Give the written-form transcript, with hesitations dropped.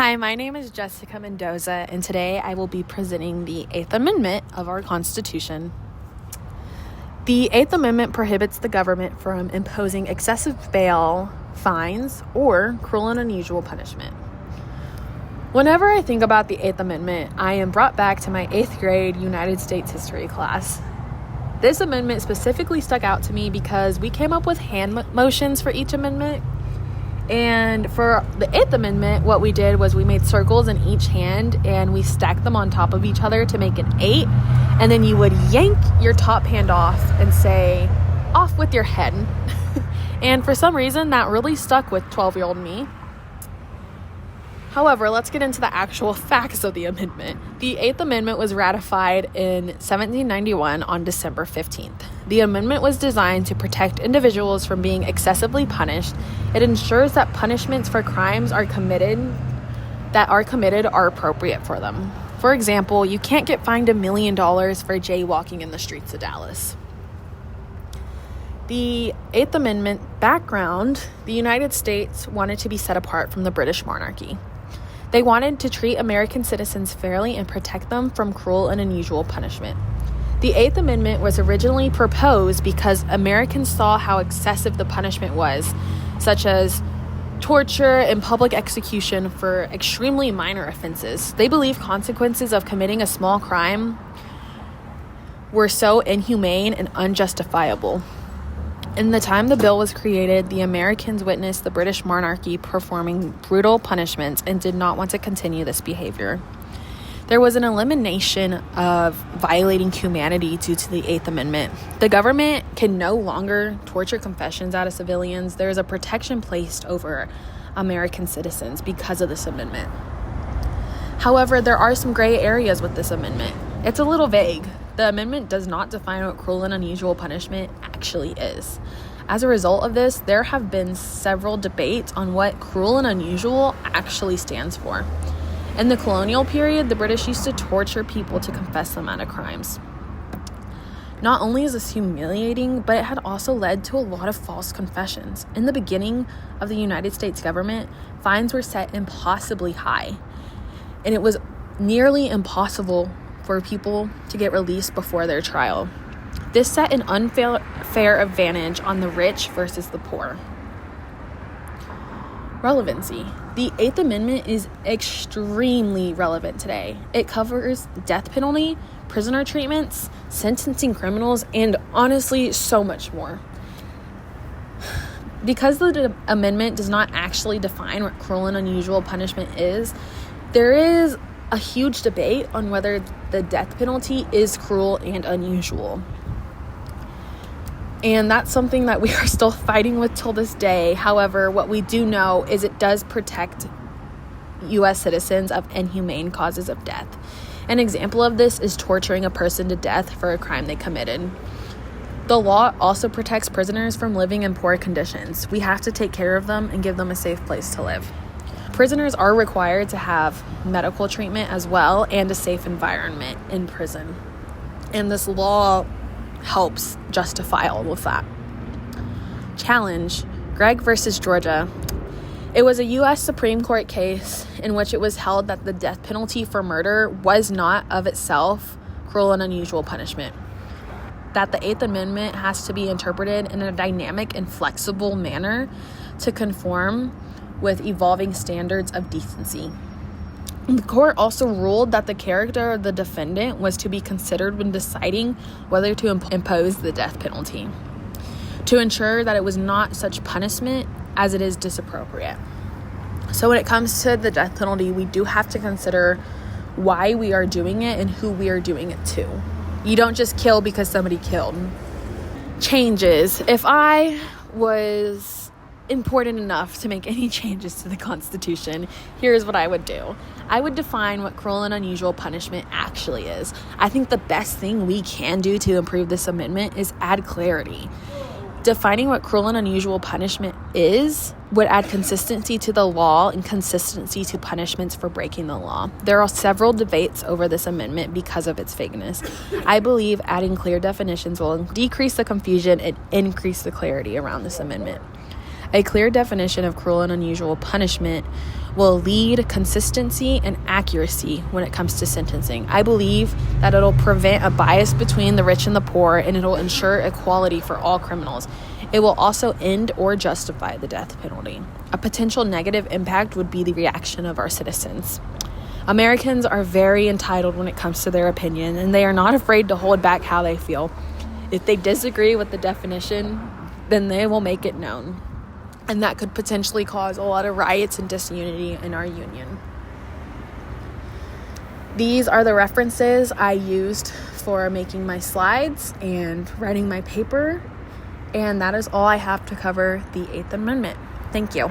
Hi, my name is Jessica Mendoza, and today I will be presenting the Eighth Amendment of our Constitution. The Eighth Amendment prohibits the government from imposing excessive bail, fines, or cruel and unusual punishment. Whenever I think about the Eighth Amendment, I am brought back to my 8th grade United States history class. This amendment specifically stuck out to me because we came up with hand motions for each amendment. And for the Eighth Amendment, what we did was we made circles in each hand and we stacked them on top of each other to make an 8. And then you would yank your top hand off and say, "Off with your head." And for some reason, that really stuck with 12-year-old me. However, let's get into the actual facts of the amendment. The Eighth Amendment was ratified in 1791 on December 15th. The amendment was designed to protect individuals from being excessively punished. It ensures that punishments for crimes are committed are appropriate for them. For example, you can't get fined $1 million for jaywalking in the streets of Dallas. The Eighth Amendment background: the United States wanted to be set apart from the British monarchy. They wanted to treat American citizens fairly and protect them from cruel and unusual punishment. The Eighth Amendment was originally proposed because Americans saw how excessive the punishment was, such as torture and public execution for extremely minor offenses. They believed consequences of committing a small crime were so inhumane and unjustifiable. In the time the bill was created, the Americans witnessed the British monarchy performing brutal punishments and did not want to continue this behavior. There was an elimination of violating humanity due to the Eighth Amendment. The government can no longer torture confessions out of civilians. There is a protection placed over American citizens because of this amendment. However, there are some gray areas with this amendment. It's a little vague. The amendment does not define what cruel and unusual punishment actually is. As a result of this, there have been several debates on what cruel and unusual actually stands for. In the colonial period, the British used to torture people to confess them out of crimes. Not only is this humiliating, but it had also led to a lot of false confessions. In the beginning of the United States government, fines were set impossibly high, and it was nearly impossible for people to get released before their trial. This set an unfair advantage on the rich versus the poor. Relevancy. The Eighth Amendment is extremely relevant today. It covers death penalty, prisoner treatments, sentencing criminals, and honestly, so much more. Because the amendment does not actually define what cruel and unusual punishment is, there is a huge debate on whether the death penalty is cruel and unusual. And that's something that we are still fighting with till this day. However, what we do know is it does protect U.S. citizens of inhumane causes of death. An example of this is torturing a person to death for a crime they committed. The law also protects prisoners from living in poor conditions. We have to take care of them and give them a safe place to live. Prisoners are required to have medical treatment as well and a safe environment in prison. And this law helps justify all of that. Challenge: Gregg versus Georgia. It was a U.S. Supreme Court case in which it was held that the death penalty for murder was not of itself cruel and unusual punishment. That the Eighth Amendment has to be interpreted in a dynamic and flexible manner to conform with evolving standards of decency. The court also ruled that the character of the defendant was to be considered when deciding whether to impose the death penalty, to ensure that it was not such punishment as it is disappropriate. So when it comes to the death penalty, we do have to consider why we are doing it and who we are doing it to. You don't just kill because somebody killed. Changes. If I was important enough to make any changes to the Constitution, here's what I would do. I would define what cruel and unusual punishment actually is. I think the best thing we can do to improve this amendment is add clarity. Defining what cruel and unusual punishment is would add consistency to the law and consistency to punishments for breaking the law. There are several debates over this amendment because of its vagueness. I believe adding clear definitions will decrease the confusion and increase the clarity around this amendment. A clear definition of cruel and unusual punishment will lead consistency and accuracy when it comes to sentencing. I believe that it'll prevent a bias between the rich and the poor, and it'll ensure equality for all criminals. It will also end or justify the death penalty. A potential negative impact would be the reaction of our citizens. Americans are very entitled when it comes to their opinion, and they are not afraid to hold back how they feel. If they disagree with the definition, then they will make it known. And that could potentially cause a lot of riots and disunity in our union. These are the references I used for making my slides and writing my paper. And that is all I have to cover the 8th Amendment. Thank you.